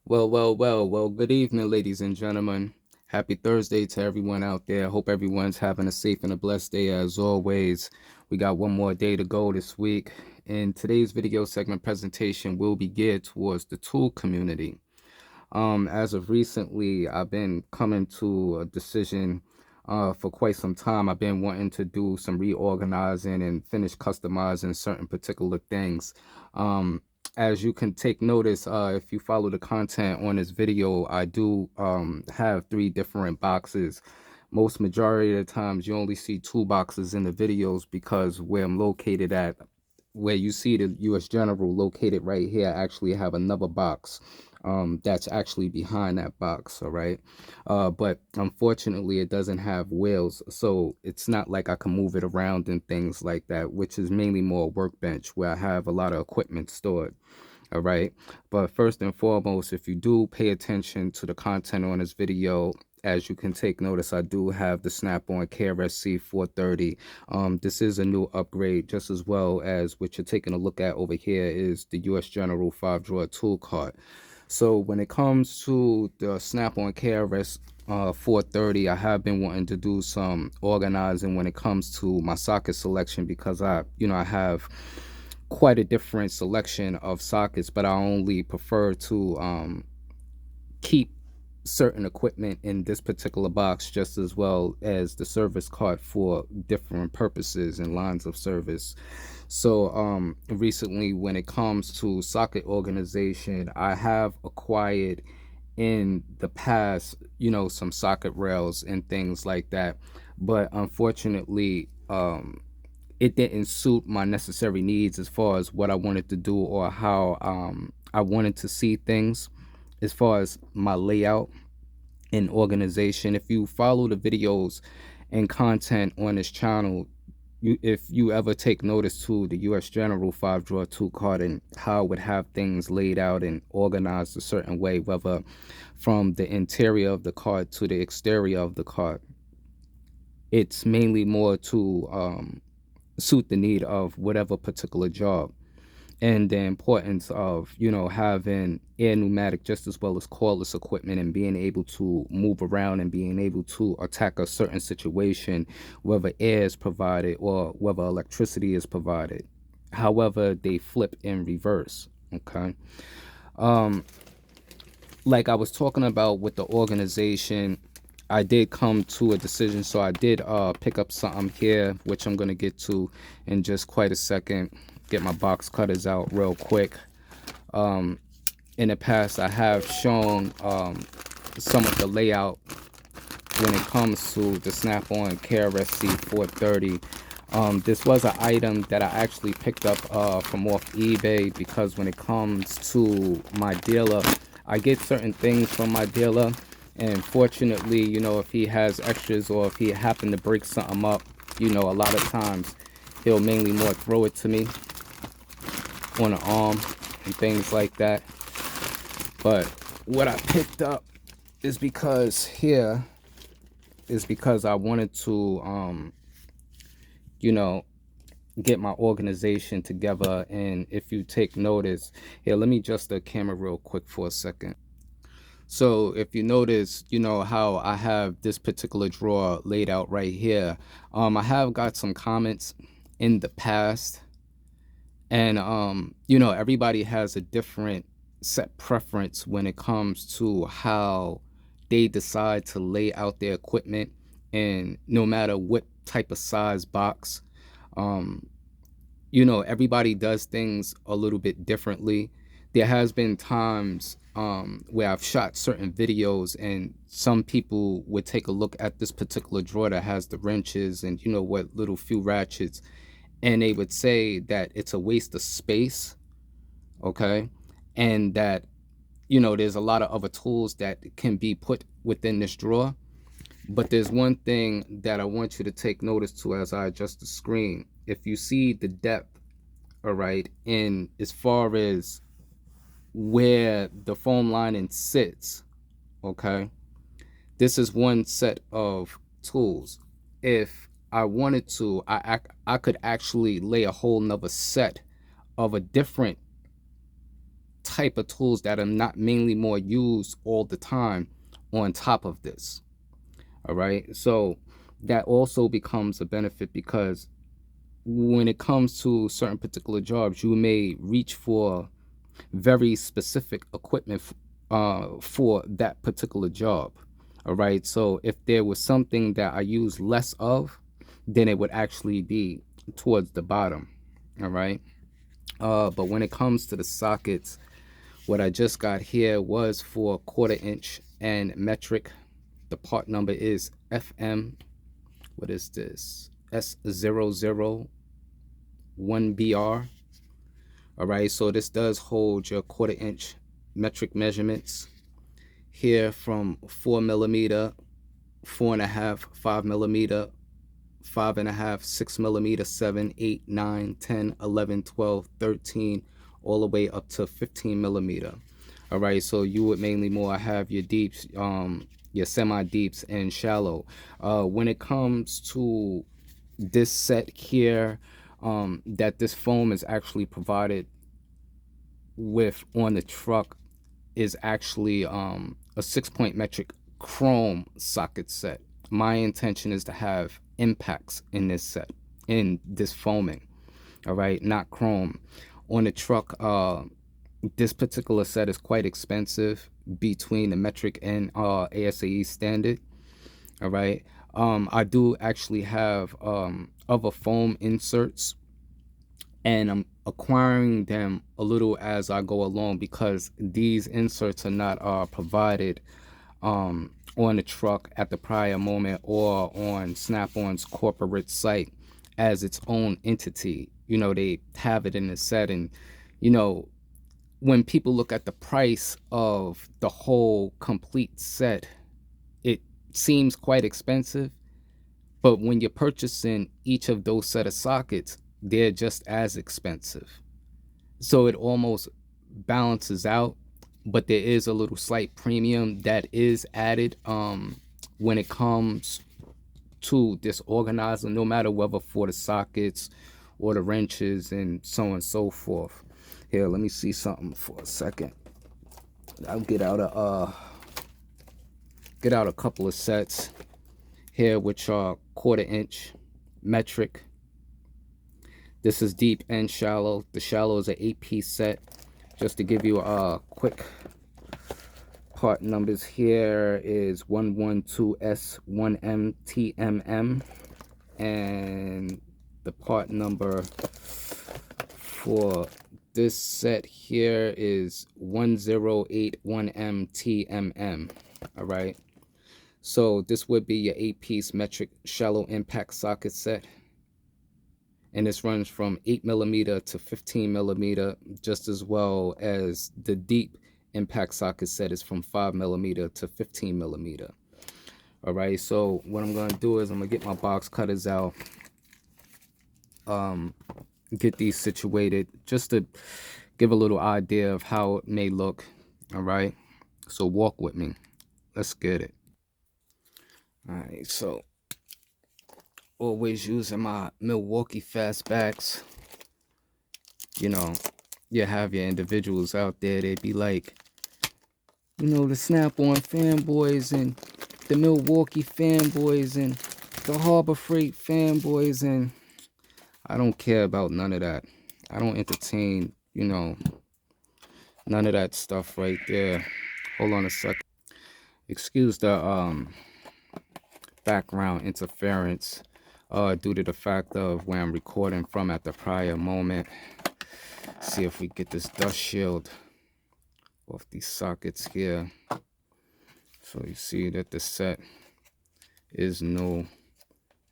Well, good evening, ladies and gentlemen. Happy Thursday to everyone out there. Hope everyone's having a safe and a blessed day as always. We got one more day to go this week. In today's video segment presentation will be geared towards the tool community. As of recently, I've been coming to a decision for quite some time. I've been wanting to do some reorganizing and finish customizing certain particular things. As you can take notice, if you follow the content on this video, I do have three different boxes. Most majority of the times you only see two boxes in the videos because where I'm located at, where you see the US General located right here, I actually have another box that's actually behind that box. All right, but unfortunately it doesn't have wheels, so it's not like I can move it around and things like that, which is mainly more workbench where I have a lot of equipment stored. All right, but first and foremost, if you do pay attention to the content on this video, as you can take notice, I do have the snap-on KRSC 430. This is a new upgrade, just as well as what you're taking a look at over here is the US General 5-drawer tool cart. So when it comes to the snap-on KRS 430, I have been wanting to do some organizing when it comes to my socket selection because I have quite a different selection of sockets, but I only prefer to keep certain equipment in this particular box, just as well as the service cart for different purposes and lines of service. So recently, when it comes to socket organization, I have acquired in the past, some socket rails and things like that, but unfortunately it didn't suit my necessary needs as far as what I wanted to do or how I wanted to see things as far as my layout and organization. If you follow the videos and content on this channel, if you ever take notice to the US General 5-drawer tool cart and how it would have things laid out and organized a certain way, whether from the interior of the cart to the exterior of the cart, it's mainly more to suit the need of whatever particular job, and the importance of having air pneumatic just as well as cordless equipment and being able to move around and being able to attack a certain situation, whether air is provided or whether electricity is provided, however they flip in reverse. Okay. um like I was talking about with the organization, I did come to a decision. So I did pick up something here, which I'm gonna get to in just quite a second. Get my box cutters out real quick. In the past, I have shown some of the layout when it comes to the Snap-on KRSC 430. This was an item that I actually picked up from off eBay because when it comes to my dealer, I get certain things from my dealer, and fortunately, if he has extras or if he happened to break something up, a lot of times he'll mainly more throw it to me on the arm and things like that. But what I picked up is because I wanted to you know get my organization together. And if you take notice here, let me adjust the camera real quick for a second. So if you notice, how I have this particular drawer laid out right here, I have got some comments in the past, and everybody has a different set preference when it comes to how they decide to lay out their equipment, and no matter what type of size box, um everybody does things a little bit differently. There has been times where I've shot certain videos and some people would take a look at this particular drawer that has the wrenches and what little few ratchets, and they would say that it's a waste of space. Okay. And that there's a lot of other tools that can be put within this drawer. But there's one thing that I want you to take notice to as I adjust the screen. If you see the depth, all right, in as far as where the foam lining sits, okay, this is one set of tools. If I wanted to, I could actually lay a whole nother set of a different type of tools that are not mainly more used all the time on top of this. All right, so that also becomes a benefit, because when it comes to certain particular jobs, you may reach for very specific equipment for that particular job. All right, so if there was something that I use less of, then it would actually be towards the bottom. All right, but when it comes to the sockets, what I just got here was for 1/4 inch and metric. The part number is FM. What is this? S001BR. All right, so this does hold your 1/4 inch metric measurements here from 4mm, 4.5, 5mm, 5.5, 6mm, 7, 8, 9, 10, 11, 12, 13, all the way up to 15mm. All right, so you would mainly more have your deeps, your semi deeps and shallow. When it comes to this set here, that this foam is actually provided with on the truck, is actually a 6-point metric chrome socket set. My intention is to have impacts in this set, in this foaming. All right, not chrome. On the truck, this particular set is quite expensive between the metric and ASAE standard. All right, I do actually have other foam inserts, and I'm acquiring them a little as I go along, because these inserts are not provided on the truck at the prior moment or on Snap-on's corporate site as its own entity. You know, they have it in the set, and you know, when people look at the price of the whole complete set, it seems quite expensive. But when you're purchasing each of those set of sockets, they're just as expensive. So it almost balances out, but there is a little slight premium that is added when it comes to this organizer, no matter whether for the sockets or the wrenches and so on and so forth. Here, let me see something for a second. I'll get out a couple of sets here, which are 1/4 inch metric. This is deep and shallow. The shallow is an 8-piece set. Just to give you a quick part numbers, here is 112S1MTMM, and the part number for this set here is 1081MTMM. All right, so this would be your 8-piece metric shallow impact socket set, and this runs from 8mm to 15mm, just as well as the deep impact socket set is from 5mm to 15mm. All right, so what I'm going to do is I'm going to get my box cutters out, get these situated, just to give a little idea of how it may look. All right, so walk with me. Let's get it. All right, so always using my Milwaukee fastbacks. You know, you have your individuals out there, they be like, you know, the Snap-on fanboys and the Milwaukee fanboys and the Harbor Freight fanboys, and I don't care about none of that. I don't entertain, you know, none of that stuff right there. Hold on a second. Excuse the background interference due to the fact of where I'm recording from at the prior moment. See if we get this dust shield off these sockets here. So you see that the set is new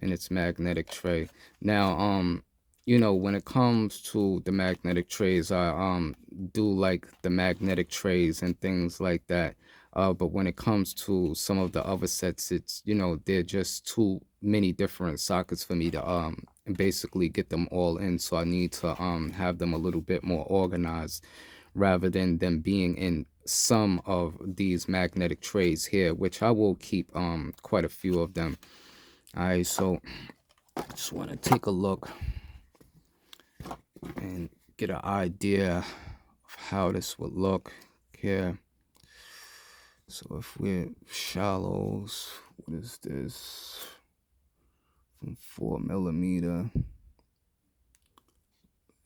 in its magnetic tray. Now, you know, when it comes to the magnetic trays, I do like the magnetic trays and things like that. But when it comes to some of the other sets, it's, you know, they're just too many different sockets for me to basically get them all in. So I need to have them a little bit more organized, rather than them being in some of these magnetic trays here, which I will keep quite a few of them. All right, so I just want to take a look and get an idea of how this would look here. So if we're shallows, what is this? From 4mm.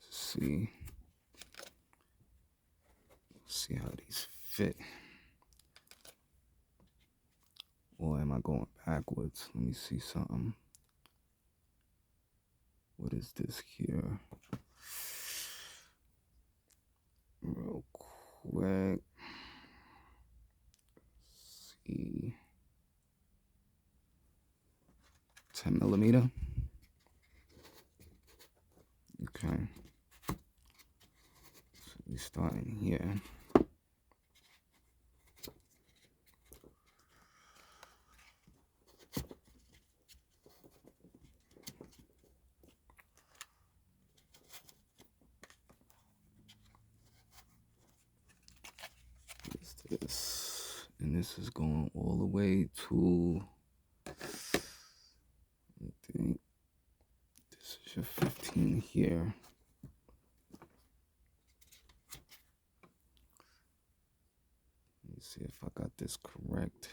See how these fit. Or am I going backwards? Let me see something. What is this here? Real quick. See. 10mm. Okay. So we starting here. This, and this is going all the way to, I think this is your 15 here. Let me see if I got this correct.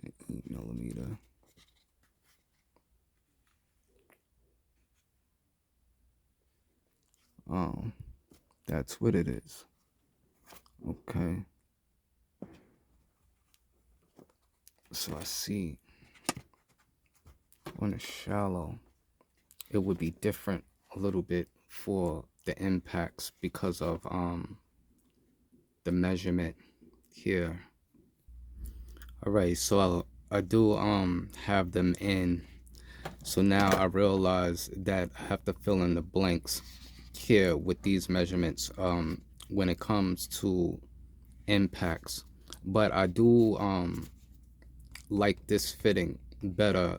8mm. Oh, that's what it is. Okay. So I see on a shallow, it would be different a little bit for the impacts because of the measurement here. All right, so I do have them in. So now I realize that I have to fill in the blanks here with these measurements when it comes to impacts. But I do like this fitting better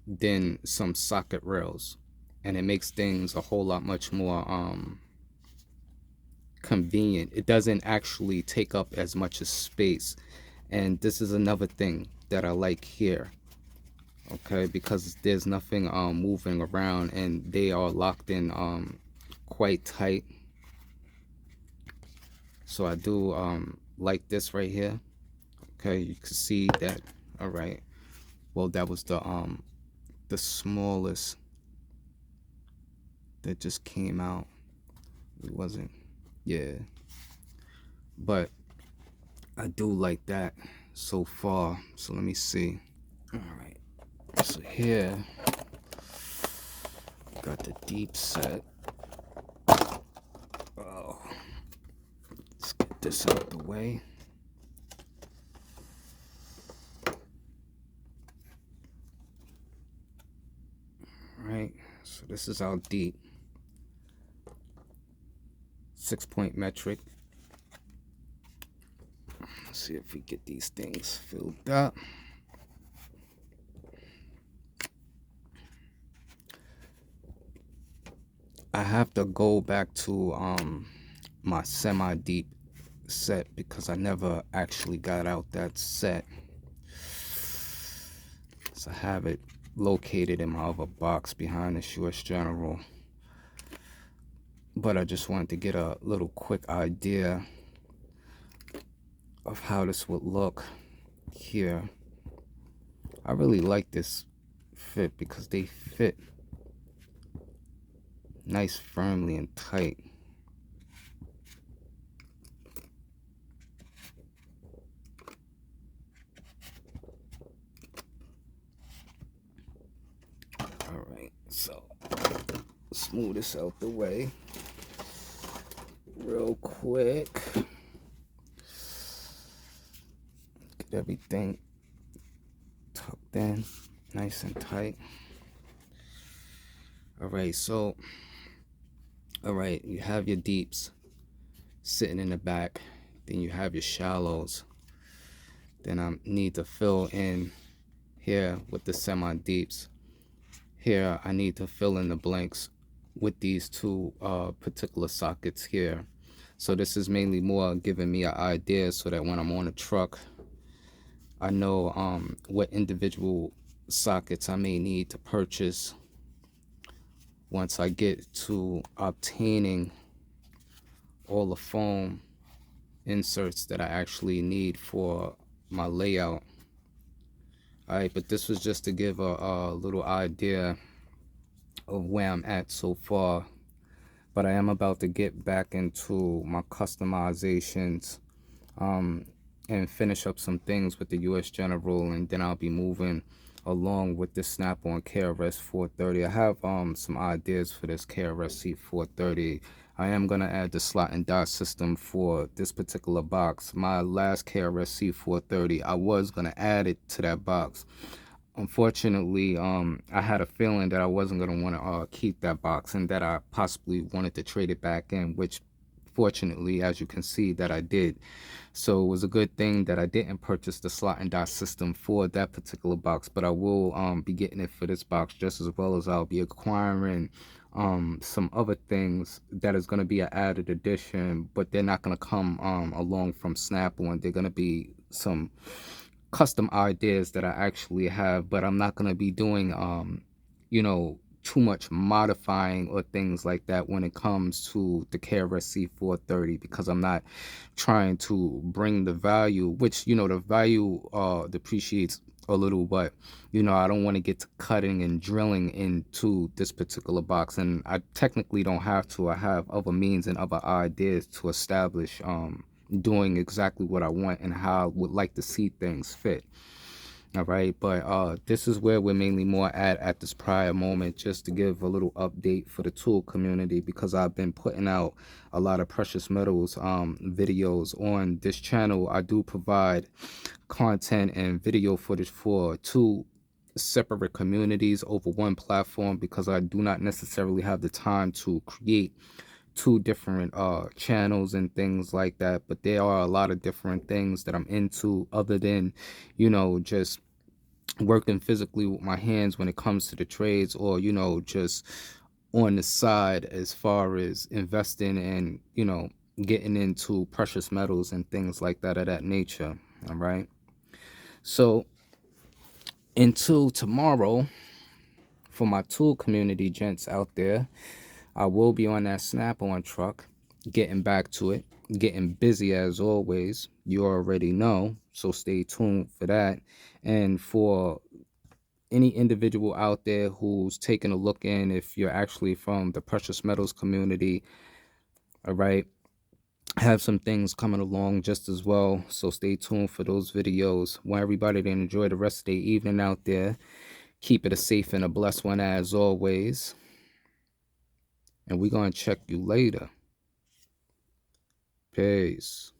than some socket rails, and it makes things a whole lot much more convenient. It doesn't actually take up as much of space, and this is another thing that I like here. Okay, because there's nothing moving around, and they are locked in quite tight. So I do like this right here. Okay, you can see that. All right, well, that was the smallest that just came out. It wasn't, yeah, but I do like that so far. So let me see. All right, so here got the deep set. Oh, let's get this out the way. All right, so this is our deep 6-point metric. Let's see if we get these things filled up. I have to go back to my semi-deep set because I never actually got out that set. So I have it located in my other box behind the US General. But I just wanted to get a little quick idea of how this would look here. I really like this fit because they fit nice, firmly, and tight. All right, so smooth this out the way real quick. Get everything tucked in nice and tight. All right, so you have your deeps sitting in the back, then you have your shallows. Then I need to fill in here with the semi deeps. Here I need to fill in the blanks with these two particular sockets here. So this is mainly more giving me an idea so that when I'm on a truck, I know what individual sockets I may need to purchase once I get to obtaining all the foam inserts that I actually need for my layout. All right, but this was just to give a little idea of where I'm at so far. But I am about to get back into my customizations and finish up some things with the US General, and then I'll be moving along with this snap-on KRS 430. I have some ideas for this KRS C 430. I am going to add the slot and dot system for this particular box. My last KRS C 430, I was going to add it to that box. Unfortunately, I had a feeling that I wasn't going to want to keep that box, and that I possibly wanted to trade it back in, which fortunately, as you can see, that I did. So it was a good thing that I didn't purchase the slot and dot system for that particular box, but I will be getting it for this box, just as well as I'll be acquiring some other things that is going to be an added addition, but they're not going to come along from Snap-on. They're going to be some custom ideas that I actually have, but I'm not going to be doing you know, too much modifying or things like that when it comes to the KRS C 430, because I'm not trying to bring the value, which, you know, the value depreciates a little, but, you know, I don't want to get to cutting and drilling into this particular box, and I technically don't have to. I have other means and other ideas to establish doing exactly what I want and how I would like to see things fit. All right, but this is where we're mainly more at this prior moment, just to give a little update for the tool community, because I've been putting out a lot of precious metals videos on this channel. I do provide content and video footage for two separate communities over one platform, because I do not necessarily have the time to create two different channels and things like that. But there are a lot of different things that I'm into, other than, you know, just working physically with my hands when it comes to the trades, or, you know, just on the side as far as investing and, you know, getting into precious metals and things like that of that nature. All right, so until tomorrow, for my tool community gents out there, I will be on that Snap-on truck, getting back to it, getting busy as always. You already know, so stay tuned for that. And for any individual out there who's taking a look in, if you're actually from the precious metals community, all right, I have some things coming along just as well, so stay tuned for those videos. Want everybody to enjoy the rest of the evening out there. Keep it a safe and a blessed one as always, and we're gonna check you later. Peace.